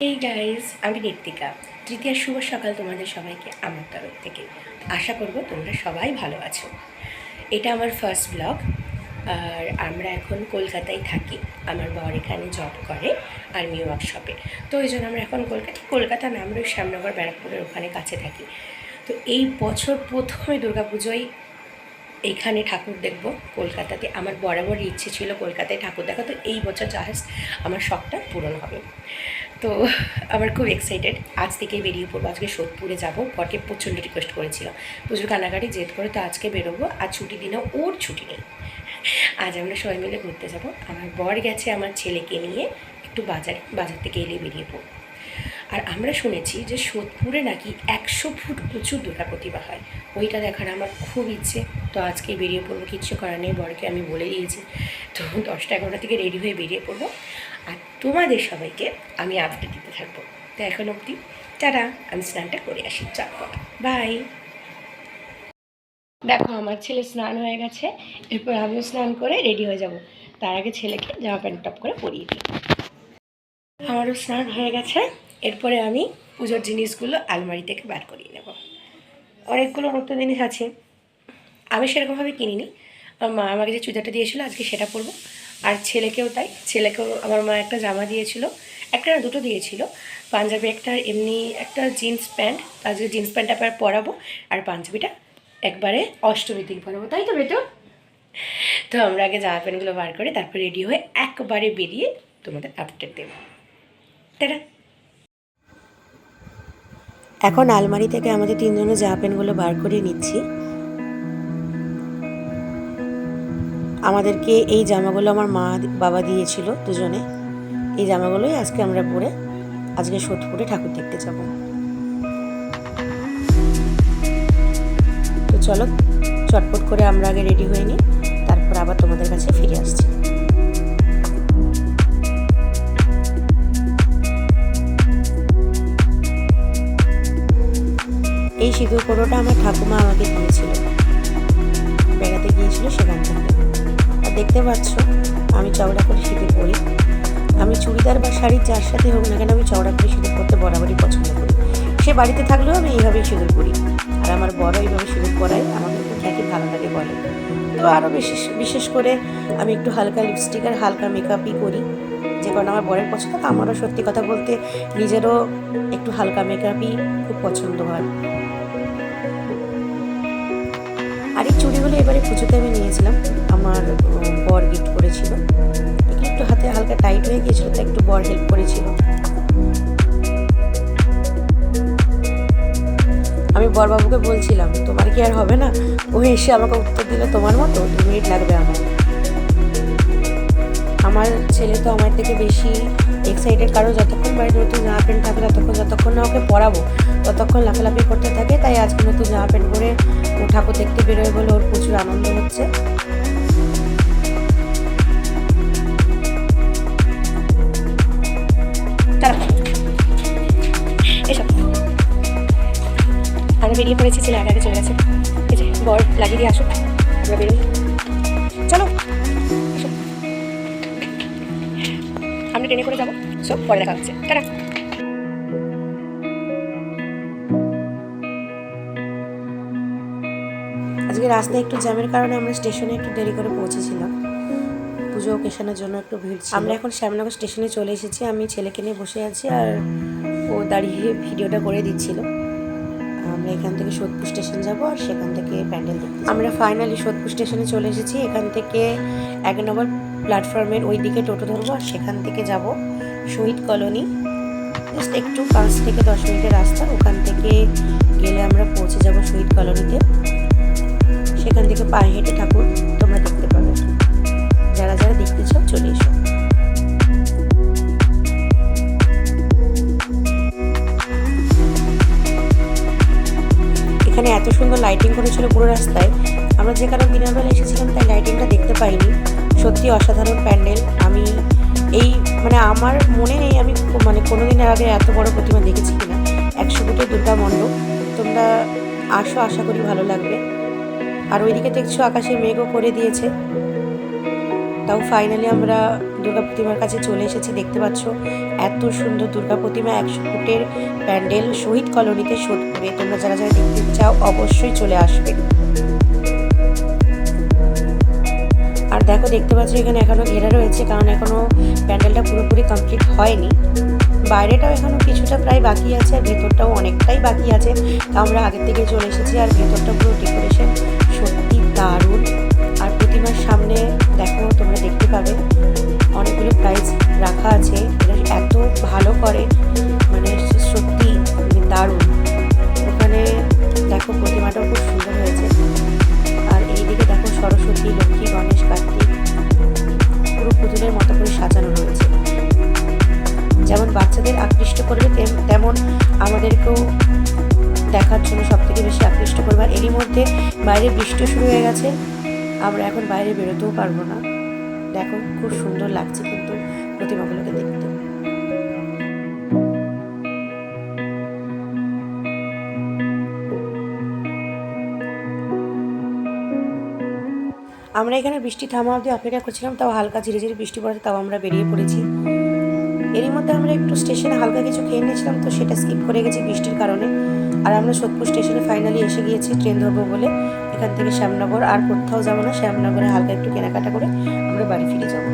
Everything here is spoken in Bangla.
এই গাইজ, আমি ঋত্বিকা। তৃতীয় শুভ সকাল তোমাদের সবাইকে আমার তরফ থেকে। আশা করব তোমরা সবাই ভালো আছো। এটা আমার ফার্স্ট ব্লগ। আর আমরা এখন কলকাতায় থাকি। আমার বর এখানে জব করে আর্মি ওয়ার্কশপে। তো ওই জন্য আমরা এখন কলকাতা না, আমরা শ্যামনগর ব্যারাকপুরের ওখানে কাছে থাকি। তো এই বছর প্রথমে দুর্গাপুজোয় এইখানে ঠাকুর দেখব কলকাতাতে। আমার বরাবর ইচ্ছে ছিল কলকাতায় ঠাকুর দেখা, তো এই বছর জাস্ট আমার শখটা পূরণ হবে। তো আমার খুব এক্সাইটেড। আজ থেকেই বেরিয়ে পড়বো। আজকে সোদপুরে যাবো। বরকে প্রচণ্ড রিকোয়েস্ট করেছিলাম, প্রচুর কানাকাটি জেদ করে, তো আজকে বেরোবো। আর ছুটি দিনে ওর ছুটি নেই। আজ আমরা সবাই মিলে ঘুরতে যাব। আমার বর গেছে আমার ছেলেকে নিয়ে একটু বাজার থেকে এলে বেরিয়ে পড়বো। আর আমরা শুনেছি যে সোদপুরে নাকি 100 ফুট উঁচু দুর্গা প্রতিমা হয়। ওইটা দেখার আমার খুব ইচ্ছে। তো আজকে বেরিয়ে পড়বো, কিচ্ছু করার নেই। বরকে আমি বলে দিয়েছি। তো 10টা-11টা থেকে রেডি হয়ে বেরিয়ে পড়বো। আর তোমাদের সবাইকে আমি আপডেট দিতে থাকবো। তো এখন অবধি টাটা, আমি স্নানটা করে আসি, চটপট বাই। দেখো, আমার ছেলে স্নান হয়ে গেছে। এরপর আমিও স্নান করে রেডি হয়ে যাব। তার আগে ছেলেকে জামা প্যান্ট টপ করে পরিয়ে দিই। আমারও স্নান হয়ে গেছে। এরপরে আমি পুজোর জিনিসগুলো আলমারি থেকে বার করিয়ে নেব। অনেকগুলো নতুন জিনিস আছে, আমি সেরকমভাবে কিনিনি। আমার মা আমাকে যে চুড়িদারটা দিয়েছিলো আজকে সেটা পরবো। আর ছেলেকেও তাই, ছেলেকেও আমার মা একটা জামা দিয়েছিল, একটা না দুটো দিয়েছিল, পাঞ্জাবি একটা, এমনি একটা জিন্স প্যান্ট। আজকে জিন্স প্যান্টটা পরাবো, আর পাঞ্জাবিটা একবারে অষ্টমীর দিন পরাবো, তাই তো বেটো? তো আমরা আগে জামা প্যান্টগুলো বার করে তারপর রেডি হয়ে একবারে বেরিয়ে তোমাদের আপডেট দেবো। তারা এখন আলমারি থেকে আমাদের তিনজনের জামা প্যান্টগুলো বার করে নিচ্ছি। আমাদেরকে এই জামাগুলো আমার মা বাবা দিয়েছিল দুজনে। এই জামাগুলোই আজকে আমরা পরে আজকে সোদপুরে ঠাকুর দেখতে যাব। তো চলো চটপট করে আমরা আগে রেডি হয়ে নিই, তারপর আবার তোমাদের কাছে ফিরে আসছি। এই সিঁদুর কোড়োটা আমার ঠাকুমা আমাকে দিয়েছিল, বেড়াতে গিয়েছিল সেখান থেকে। আর দেখতে পাচ্ছ আমি চওড়া করে সিঁদুর পরি। আমি চুড়িদার বা শাড়ির যার সাথে হোক না কেন, আমি চওড়া করে সিঁদুর পরতে বরাবরই পছন্দ করি। সে বাড়িতে থাকলেও আমি এইভাবেই সিঁদুর পরি। আর আমার বড় এইভাবে সিঁদুর পরাই আমাকে খুব ভালো লাগে বলে। তো আরও বিশেষ করে আমি একটু হালকা লিপস্টিক আর হালকা মেকআপই করি, যে কারণে আমার বরের পছন্দ। তো আমারও সত্যি কথা বলতে নিজেরও একটু হালকা মেকআপই খুব পছন্দ হয়। আর এই চুড়িগুলো এবারে পুজোতে আমি নিয়েছিলাম, আমার বর গিফট করেছিল। একটু হাতে হালকা টাইট হয়ে গিয়েছিল, তো একটু বর হেল্প করেছিল। আমি বরবাবুকে বলছিলাম তোমার কি আর হবে না? ও এসে আমাকে উত্তর দিল তোমার মতো 2 মিনিট লাগবে আমার। আমার ছেলে তো আমার থেকে বেশি এক্সাইটেড, কারণ যতক্ষণ বাড়িতে নতুন জামা প্যান্ট থাকে যতক্ষণ না ওকে পরাবো ততক্ষণ লাফালাফি করতে থাকে। তাই আজকে নতুন জামা প্যান্ট পরে ও ঠাকুর দেখতে বেরোয় বলে ওর প্রচুর আনন্দ হচ্ছে। এসব আমরা বেরিয়ে পড়েছি, ছেলে আগে চলে গেছে। এই যে বর লাগিয়ে দিয়ে আসুক, আমরা বেরোই। চলো আমরা ট্রেনে করে যাবো। সব পরে দেখা হচ্ছে, টাটা। আজকে রাস্তায় একটু জ্যামের কারণে আমরা স্টেশনে একটু দেরি করে পৌঁছেছিলাম। পুজো ওকেশনের জন্য একটু ভিড় ছিল। আমরা এখন শ্যামনগর স্টেশনে চলে এসেছি। আমি ছেলেকে নিয়ে বসে আছি আর ও দাঁড়িয়ে ভিডিওটা করে দিচ্ছিল। আমরা এখান থেকে সোদপুর স্টেশন যাব, আর সেখান থেকে প্যান্ডেল দেখতে। আমরা ফাইনালি সোদপুর স্টেশনে চলে এসেছি। এখান থেকে 1 নম্বর প্ল্যাটফর্মের ওই দিকে টোটো ধরবো, আর সেখান থেকে যাব শহীদ কলোনি। জাস্ট একটু 5 থেকে 10 মিনিটের রাস্তা। ওখান থেকে গেলে আমরা পৌঁছে যাব শহীদ কলোনিতে। সেখান থেকে পায়ে হেঁটে ঠাকুর তোমরা দেখতে পাবে। যারা যারা দেখতে চাও চলে এসো। এখানে এত সুন্দর লাইটিং করেছিল পুরো রাস্তায়। আমরা যে কারণে দিনের বেলা এসেছিলাম তাই লাইটিংটা দেখতে পাইনি। সত্যি অসাধারণ প্যান্ডেল। আমি আমার মনে নেই আমি কোনোদিনের আগে এত বড় প্রতিমা দেখেছি কিনা। 100 ফুটের দুর্গা মণ্ডপ। তোমরা আসো, আশা করি ভালো লাগবে। আর ওইদিকে দেখছো আকাশে মেঘও করে দিয়েছে। তাও ফাইনালি আমরা দুর্গা প্রতিমার কাছে চলে এসেছি। দেখতে পাচ্ছ এত সুন্দর দুর্গা প্রতিমা, 100 ফুটের প্যান্ডেল শহীদ কলোনিতে সোদপুরে। তোমরা যারা যারা দেখতে চাও অবশ্যই চলে আসবে। আর দেখো, দেখতে পাচ্ছ এখানে এখনো ঘেরা রয়েছে, কারণ এখনো প্যান্ডেলটা পুরোপুরি কমপ্লিট হয়নি। বাইরেটাও এখনো কিছুটা প্রায় বাকি আছে, আর ভেতরটাও অনেকটাই বাকি আছে। আমরা আগের থেকে চলে এসেছি, আর ভেতরটা পুরো ডেকোরেশন সত্যি দারুণ। আর প্রতিমার সামনে দেখো, তোমরা দেখতে পাবে অনেকগুলো প্রাইজ রাখা আছে। এত ভালো করে, মানে সত্যি দারুণ। ওখানে দেখো প্রতিমাটাও খুব সুন্দর হয়েছে। আর এইদিকে দেখো সরস্বতী, লক্ষ্মী, গণেশ, কার্তিক পুরো পুতুলের মতো করে সাজানো রয়েছে। যেমন বাচ্চাদের আকৃষ্ট করবে, তেমন আমাদেরকেও দেখার জন্য সব থেকে বেশি আকৃষ্ট করবে। আর এরই মধ্যে বাইরে বৃষ্টি শুরু হয়ে গেছে, আমরা এখন বাইরে বেরোতেও পারবো না। দেখো খুব সুন্দর লাগছে কিন্তু প্রতিমাগুলোকে দেখতে। আমরা এখানে বৃষ্টি থামা অবধি অপেক্ষা করছিলাম, তাও হালকা ধীরে ধীরে বৃষ্টি পড়ে, তাও আমরা বেরিয়ে পড়েছি। এরই মধ্যে আমরা একটু স্টেশনে হালকা কিছু খেয়ে নিয়েছিলাম, তো সেটা স্কিপ করে গেছি বৃষ্টির কারণে। আর আমরা সোদপুর স্টেশনে ফাইনালি এসে গিয়েছি ট্রেন ধরবো বলে। এখান থেকে শ্যামনগর, আর কোথাও যাবো না, শ্যামনগরে হালকা একটু কেনাকাটা করে আমরা বাড়ি ফিরে যাবো।